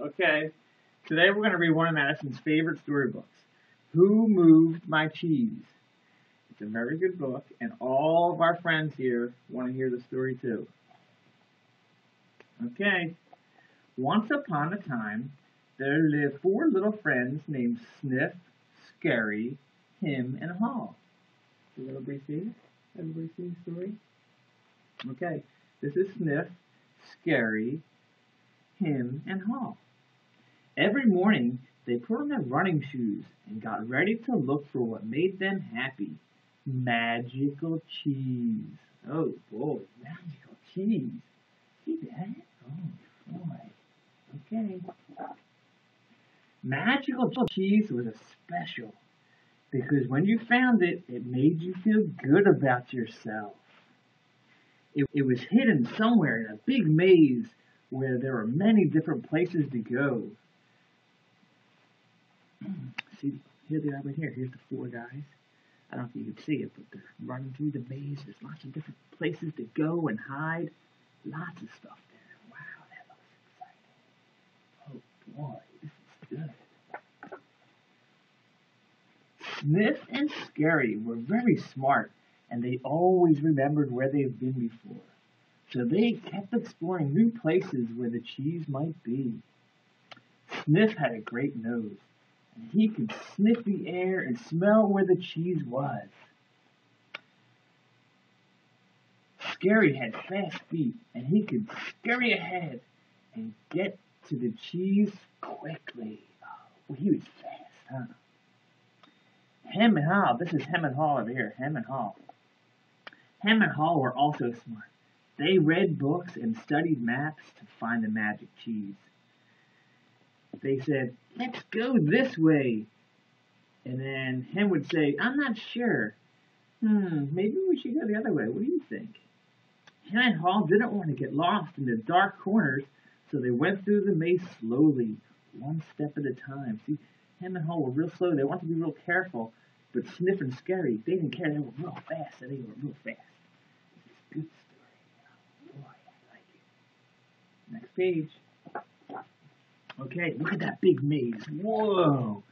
Okay. Today we're going to read one of Madison's favorite storybooks, Who Moved My Cheese? It's a very good book, and all of our friends here want to hear the story too. Okay. Once upon a time, there lived four little friends named Sniff, Scary, Him, and Haw. Does everybody see it? Everybody see the story? Okay. This is Sniff, Scary, Him, and Haw. Every morning, they put on their running shoes and got ready to look for what made them happy. Magical cheese. Oh boy, magical cheese. See that? Oh boy. Okay. Magical cheese was a special because when you found it, it made you feel good about yourself. It was hidden somewhere in a big maze where there were many different places to go. See, here they are right here. Here's the four guys. I don't know if you can see it, but they're running through the maze. There's lots of different places to go and hide. Lots of stuff there. Wow, that looks exciting. Oh boy, this is good. Sniff and Scary were very smart, and they always remembered where they've been before. So they kept exploring new places where the cheese might be. Sniff had a great nose. He could sniff the air and smell where the cheese was. Scary had fast feet, and he could scurry ahead and get to the cheese quickly. Oh, he was fast, huh? Hem and Haw, this is Hem and Haw over here, Hem and Haw. Hem and Haw were also smart. They read books and studied maps to find the magic cheese. They said, let's go this way. And then Hem would say, I'm not sure. Maybe we should go the other way. What do you think? Hem and Haw didn't want to get lost in the dark corners, so they went through the maze slowly, one step at a time. See, Hem and Haw were real slow. They wanted to be real careful, but Sniff and Scary, they didn't care. They were real fast, and they were real fast. This is a good story. Oh, boy, I like it. Next page. Okay, look at that big maze. Whoa!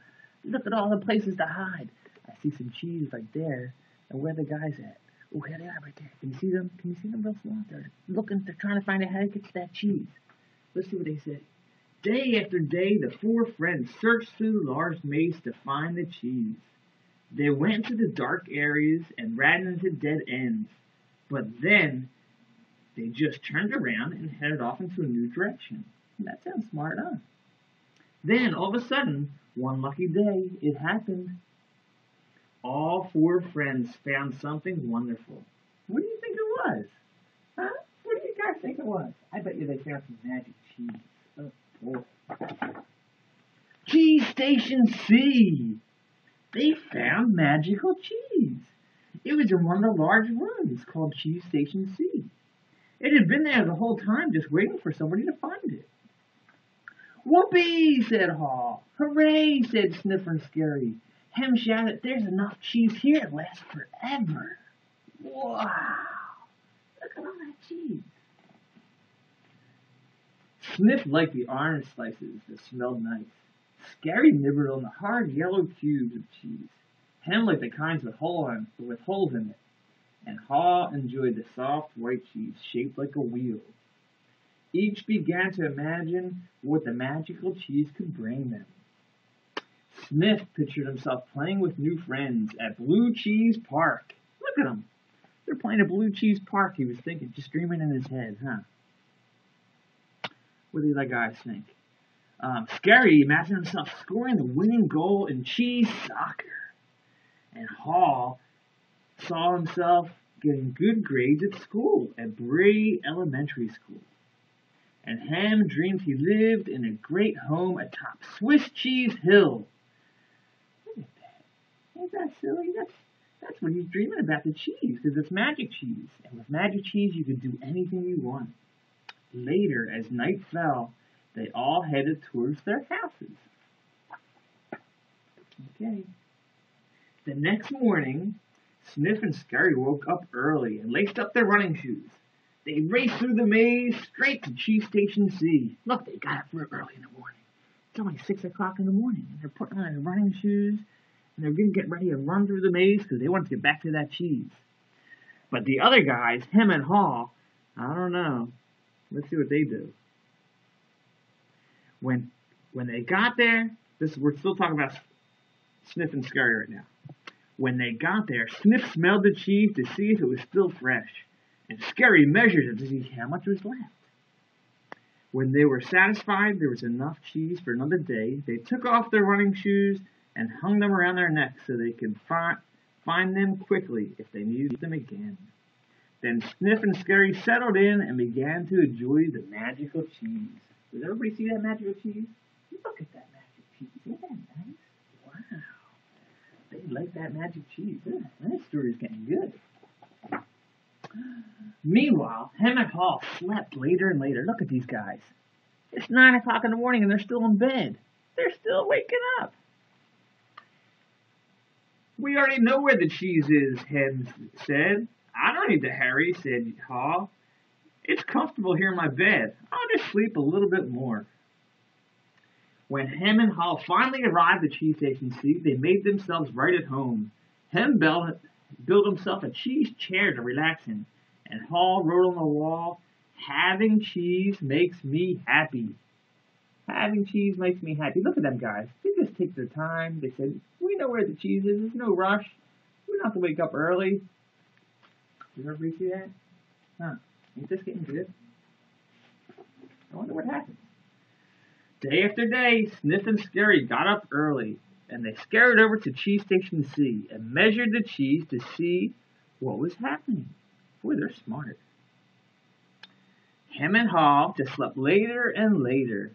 Look at all the places to hide. I see some cheese right there. And where are the guys at? Oh, here they are right there. Can you see them? Can you see them real small? They're looking, they're trying to find out how to get to that cheese. Let's see what they say. Day after day, the four friends searched through the large maze to find the cheese. They went to the dark areas and ran into dead ends. But then, they just turned around and headed off into a new direction. That sounds smart, huh? Then, all of a sudden, one lucky day, it happened. All four friends found something wonderful. What do you think it was? Huh? What do you guys think it was? I bet you they found some magic cheese. Oh, boy. Cheese Station C! They found magical cheese. It was in one of the large rooms called Cheese Station C. It had been there the whole time, just waiting for somebody to find it. Whoopee, said Haw. Hooray, said Sniffer and Scary. Hem shouted, there's enough cheese here to last forever. Wow, look at all that cheese. Sniff liked the orange slices that smelled nice. Scary nibbled on the hard yellow cubes of cheese. Hem liked the kinds with holes in it. And Haw enjoyed the soft white cheese shaped like a wheel. Each began to imagine what the magical cheese could bring them. Sniff pictured himself playing with new friends at Blue Cheese Park. Look at them. They're playing at Blue Cheese Park, he was thinking, just dreaming in his head, huh? What do you guys think? Scary imagined himself scoring the winning goal in cheese soccer. And Haw saw himself getting good grades at school, at Bray Elementary School. And Ham dreamed he lived in a great home atop Swiss Cheese Hill. Look at that. Ain't that silly? That's what he's dreaming about, the cheese, because it's magic cheese. And with magic cheese, you can do anything you want. Later, as night fell, they all headed towards their houses. Okay. The next morning, Sniff and Scary woke up early and laced up their running shoes. They raced through the maze straight to Cheese Station C. Look, they got up real early in the morning. It's only 6 o'clock in the morning, and they're putting on their running shoes, and they're going to get ready to run through the maze because they want to get back to that cheese. But the other guys, Hem and Haw, I don't know. Let's see what they do. When they got there, we're still talking about Sniff and Scurry right now. When they got there, Sniff smelled the cheese to see if it was still fresh, and Scurry measured it to see how much was left. When they were satisfied there was enough cheese for another day, they took off their running shoes and hung them around their necks so they could find them quickly if they needed them again. Then Sniff and Scurry settled in and began to enjoy the magical cheese. Does everybody see that magical cheese? Look at that magic cheese. Isn't that nice? Wow. They like that magic cheese. That story's getting good. Meanwhile, Hem and Haw slept later and later. Look at these guys. It's 9 o'clock in the morning and they're still in bed. They're still waking up. We already know where the cheese is, Hem said. I don't need to hurry, said Haw. It's comfortable here in my bed. I'll just sleep a little bit more. When Hem and Haw finally arrived at Cheese Station C, they made themselves right at home. Hem built himself a cheese chair to relax in, and Haw wrote on the wall, "Having cheese makes me happy." Having cheese makes me happy. Look at them guys. They just take their time. They said, we know where the cheese is. There's no rush. We don't have to wake up early. Did everybody see that? Huh. Ain't this getting good? I wonder what happens. Day after day, Sniff and Scurry got up early, and they scurried over to Cheese Station C and measured the cheese to see what was happening. Boy, they're smart. Hem and Haw just slept later and later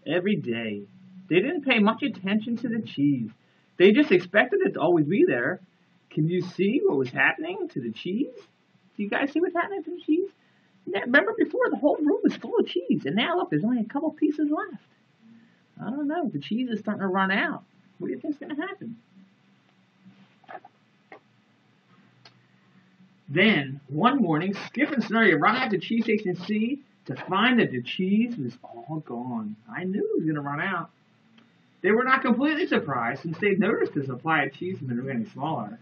every day. They didn't pay much attention to the cheese. They just expected it to always be there. Can you see what was happening to the cheese? Do you guys see what's happening to the cheese? Remember before, the whole room was full of cheese, and now look, there's only a couple pieces left. I don't know. The cheese is starting to run out. What do you think's going to happen? Then, one morning, Skip and Snurry arrived at Cheese Station C to find that the cheese was all gone. I knew it was going to run out. They were not completely surprised since they'd noticed the supply of cheese had been getting smaller.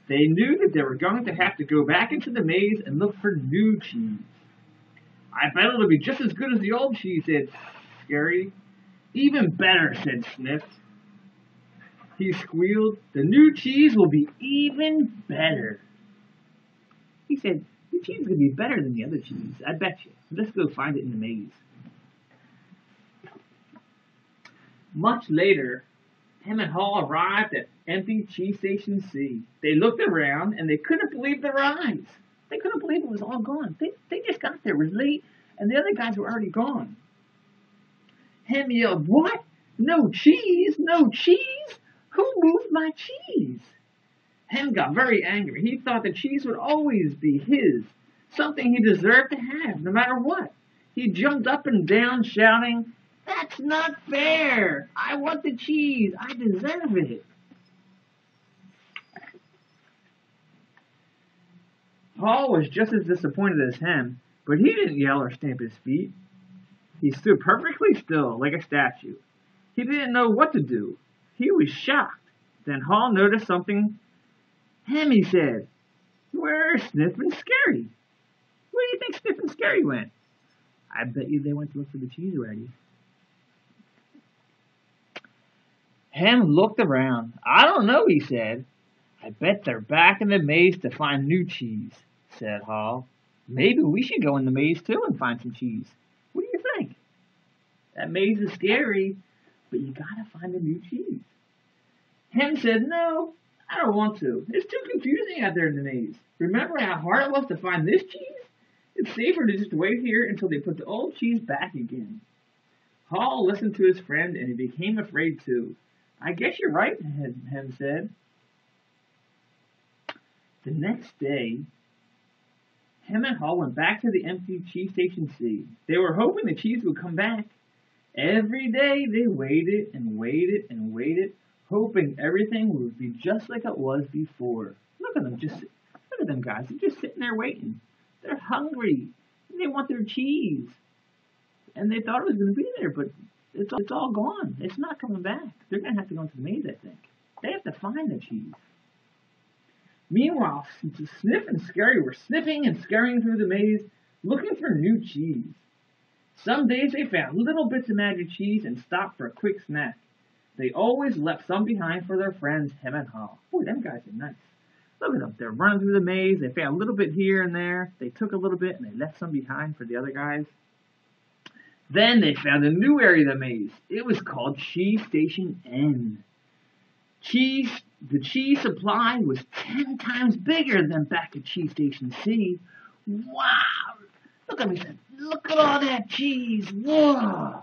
They knew that they were going to have to go back into the maze and look for new cheese. I bet it'll be just as good as the old cheese, said Scurry. Even better, said Sniff. He squealed. The new cheese will be even better. He said, the cheese is going to be better than the other cheese. I bet you. Let's go find it in the maze. Much later, Hem and Haw arrived at empty Cheese Station C. They looked around and they couldn't believe their eyes. They couldn't believe it was all gone. They just got there. It was late and the other guys were already gone. Hem yelled, what? No cheese? No cheese? Who moved my cheese? Hem got very angry. He thought the cheese would always be his, something he deserved to have, no matter what. He jumped up and down, shouting, that's not fair! I want the cheese! I deserve it! Haw was just as disappointed as Hem, but he didn't yell or stamp his feet. He stood perfectly still, like a statue. He didn't know what to do. He was shocked. Then Haw noticed something. Hem, he said, where are Sniff and Scurry? Where do you think Sniff and Scurry went? I bet you they went to look for the cheese already. Hem looked around. I don't know, he said. I bet they're back in the maze to find new cheese, said Haw. Maybe we should go in the maze too and find some cheese. What do you think? That maze is scary, but you gotta find a new cheese. Hem said, no, I don't want to. It's too confusing out there in the maze. Remember how hard it was to find this cheese? It's safer to just wait here until they put the old cheese back again. Haw listened to his friend and he became afraid too. I guess you're right, Hem said. The next day, Hem and Haw went back to the empty Cheese Station C. They were hoping the cheese would come back. Every day they waited and waited and waited, hoping everything would be just like it was before. Look at them, look at them guys. They're just sitting there waiting. They're hungry. They want their cheese. And they thought it was going to be there, but it's all gone. It's not coming back. They're going to have to go into the maze, I think. They have to find the cheese. Meanwhile, Sniff and Scary were sniffing and scurrying through the maze, looking for new cheese. Some days they found little bits of magic cheese and stopped for a quick snack. They always left some behind for their friends, Hem and Haw. Boy, them guys are nice. Look at them. They're running through the maze. They found a little bit here and there. They took a little bit and they left some behind for the other guys. Then they found a new area of the maze. It was called Cheese Station N. The cheese supply was 10 times bigger than back at Cheese Station C. Wow! Look at me. Look at all that cheese. Whoa!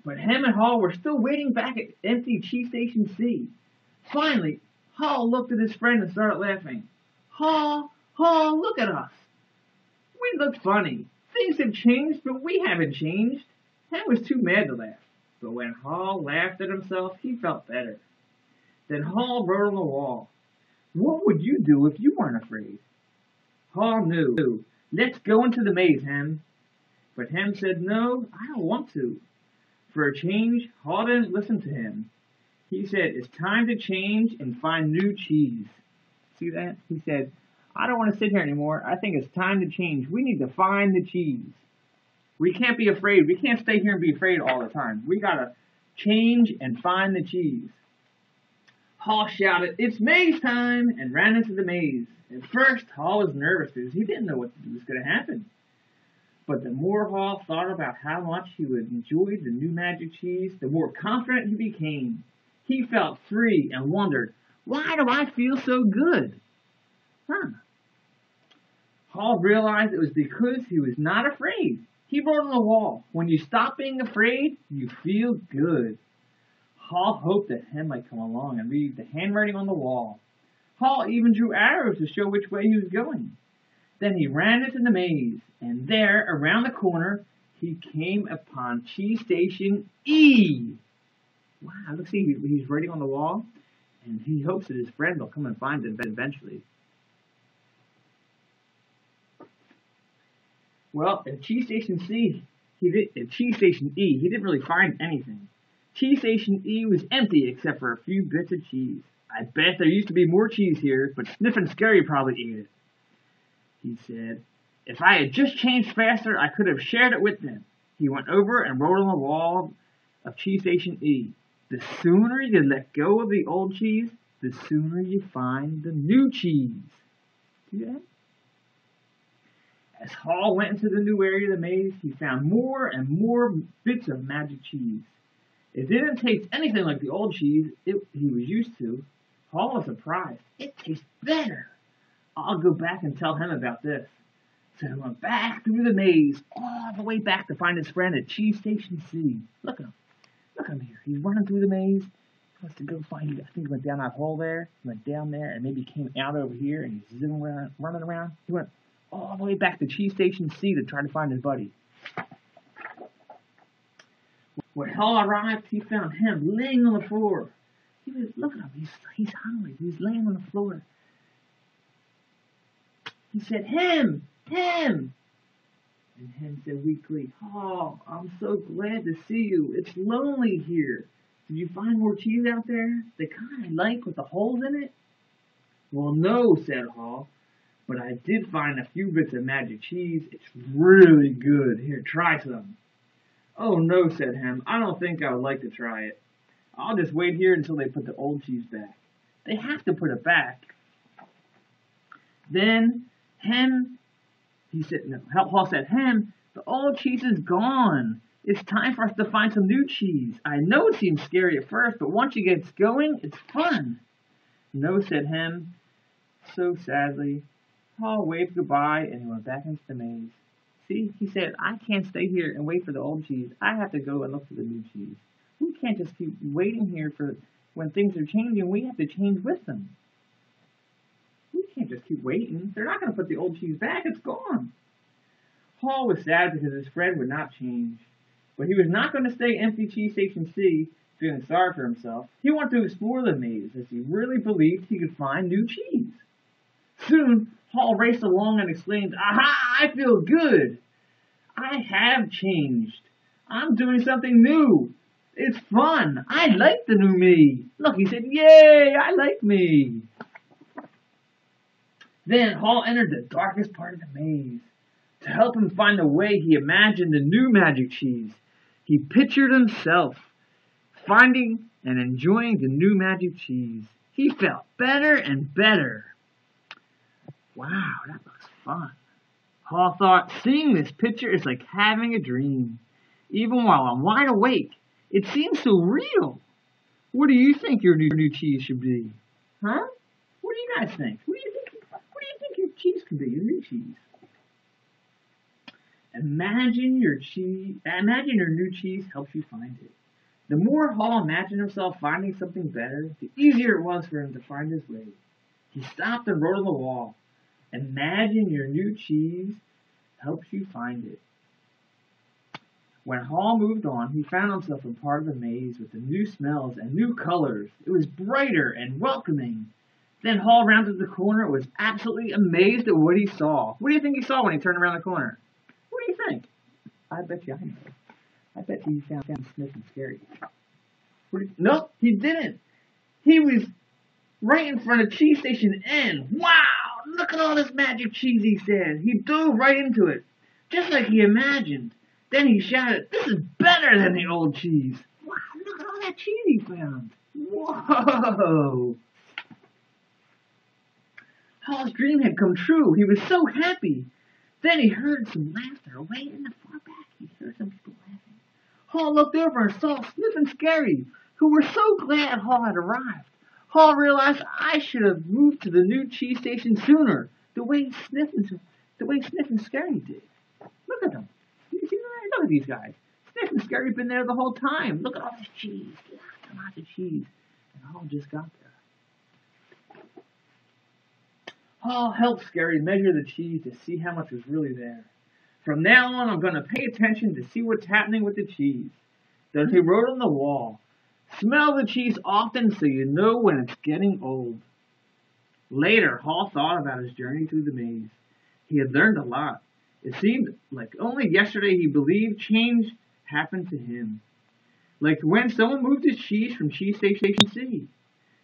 But Hem and Haw were still waiting back at empty Cheese Station C. Finally, Haw looked at his friend and started laughing. Haw, look at us. We look funny. Things have changed, but we haven't changed. Hem was too mad to laugh. But when Haw laughed at himself, he felt better. Then Haw wrote on the wall, "What would you do if you weren't afraid?" Haw knew. "Let's go into the maze, Hem." But Hem said, "No, I don't want to." For a change, Haw didn't listen to him. He said, "It's time to change and find new cheese." See that? He said, "I don't want to sit here anymore. I think it's time to change. We need to find the cheese. We can't be afraid. We can't stay here and be afraid all the time. We gotta change and find the cheese." Haw shouted, "It's maze time!" and ran into the maze. At first, Haw was nervous because he didn't know what was going to happen. But the more Haw thought about how much he would enjoy the new magic cheese, the more confident he became. He felt free and wondered, "Why do I feel so good?" Haw realized it was because he was not afraid. He wrote on the wall, "When you stop being afraid, you feel good." Haw hoped that Hem might come along and read the handwriting on the wall. Haw even drew arrows to show which way he was going. Then he ran into the maze, and there, around the corner, he came upon Cheese Station E. Wow, let's see, he's writing on the wall, and he hopes that his friend will come and find it eventually. Well, at Cheese Station E, he didn't really find anything. Cheese Station E was empty except for a few bits of cheese. "I bet there used to be more cheese here, but Sniff and Scary probably ate it," he said. "If I had just changed faster, I could have shared it with them." He went over and wrote on the wall of Cheese Station E, "The sooner you let go of the old cheese, the sooner you find the new cheese." See that? As Haw went into the new area of the maze, he found more and more bits of magic cheese. It didn't taste anything like the old cheese he was used to. Haw was surprised. "It tastes better. I'll go back and tell him about this." So he went back through the maze, all the way back to find his friend at Cheese Station C. Look at him. Look at him here. He's running through the maze. He wants to go find, I think he went down that hole there, went down there, and maybe came out over here, and he's running around. He went all the way back to Cheese Station C to try to find his buddy. When Haw arrived, he found him laying on the floor. Look at him. He's hungry. He's laying on the floor. He said, "Hem! Hem!" And Hem said weakly, "Haw, I'm so glad to see you. It's lonely here. Did you find more cheese out there? The kind I like with the holes in it?" "Well, no," said Haw, "but I did find a few bits of magic cheese. It's really good. Here, try some." "Oh, no," said Hem. "I don't think I would like to try it. I'll just wait here until they put the old cheese back. They have to put it back." Then Haw said, "Hem, the old cheese is gone. It's time for us to find some new cheese. I know it seems scary at first, but once you get going, it's fun." "No," said Hem. So sadly, Haw waved goodbye and he went back into the maze. "See," he said, "I can't stay here and wait for the old cheese. I have to go and look for the new cheese. We can't just keep waiting here for when things are changing. We have to change with them. We can't just keep waiting. They're not going to put the old cheese back. It's gone." Haw was sad because his friend would not change. But he was not going to stay empty Cheese Station C. Feeling sorry for himself, he wanted to explore the maze as he really believed he could find new cheese. Soon, Hall raced along and exclaimed, "Aha! I feel good! I have changed. I'm doing something new. It's fun. I like the new me." Look, he said, "Yay! I like me." Then Hall entered the darkest part of the maze. To help him find the way, he imagined the new magic cheese. He pictured himself finding and enjoying the new magic cheese. He felt better and better. Wow, that looks fun. Hall thought, seeing this picture is like having a dream. Even while I'm wide awake, it seems so real. What do you think your new cheese should be? Huh? What do you guys think? What do you think your cheese could be, your new cheese? Imagine your new cheese helps you find it. The more Hall imagined himself finding something better, the easier it was for him to find his way. He stopped and wrote on the wall, "Imagine your new cheese helps you find it." When Hall moved on, he found himself in part of the maze with the new smells and new colors. It was brighter and welcoming. Then Hall rounded the corner and was absolutely amazed at what he saw. What do you think he saw when he turned around the corner? What do you think? I bet you I know. I bet you found Sniffin' Scary. Nope, he didn't. He was right in front of Cheese Station N. Wow, look at all this magic cheese, he said. He dove right into it, just like he imagined. Then he shouted, "This is better than the old cheese." Wow, look at all that cheese he found. Whoa. Hall's dream had come true. He was so happy. Then he heard some laughter way in the far back. He heard some people laughing. Hall looked over and saw Sniffin' Scary, who were so glad Hall had arrived. Hall realized, I should have moved to the new cheese station sooner, the way Sniffin' Scary did. Look at them. You see that? Look at these guys. Sniffin' Scary's been there the whole time. Look at all this cheese. Lots of cheese. And Hall just got there. Hall helped Scary measure the cheese to see how much was really there. "From now on, I'm going to pay attention to see what's happening with the cheese." Then he wrote on the wall, "Smell the cheese often so you know when it's getting old." Later, Hall thought about his journey through the maze. He had learned a lot. It seemed like only yesterday he believed change happened to him. Like when someone moved his cheese from Cheese Station C.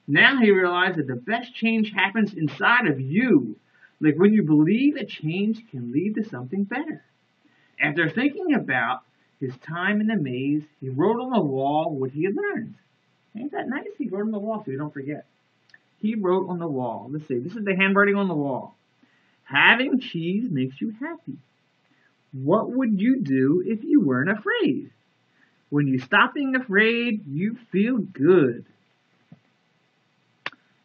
Now he realized that the best change happens inside of you. Like when you believe that change can lead to something better. After thinking about his time in the maze, he wrote on the wall what he had learned. Ain't that nice? He wrote on the wall so you don't forget. He wrote on the wall. Let's see. This is the handwriting on the wall. "Having cheese makes you happy. What would you do if you weren't afraid? When you stop being afraid, you feel good.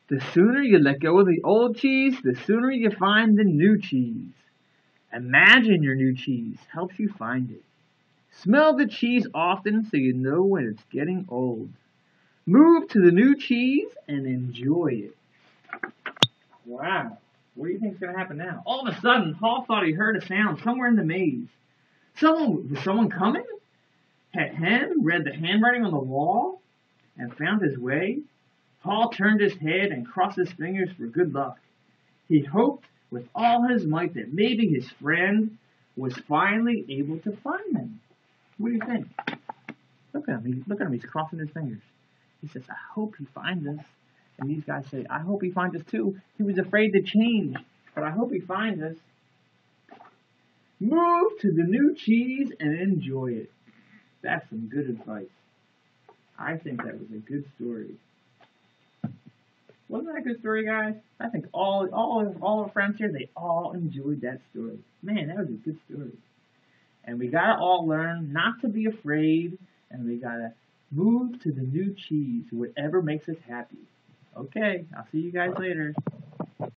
The sooner you let go of the old cheese, the sooner you find the new cheese. Imagine your new cheese helps you find it. Smell the cheese often so you know when it's getting old. Move to the new cheese and enjoy it." Wow. What do you think's going to happen now? All of a sudden, Hall thought he heard a sound somewhere in the maze. Was someone coming? Had Hen read the handwriting on the wall and found his way? Hall turned his head and crossed his fingers for good luck. He hoped with all his might that maybe his friend was finally able to find them. What do you think? Look at him. Look at him. He's crossing his fingers. He says, "I hope he finds us." And these guys say, "I hope he finds us too. He was afraid to change, but I hope he finds us." Move to the new cheese and enjoy it. That's some good advice. I think that was a good story. Wasn't that a good story, guys? I think all our friends here, they all enjoyed that story. Man, that was a good story. And we gotta all learn not to be afraid, and we gotta move to the new cheese, whatever makes us happy. Okay, I'll see you guys later.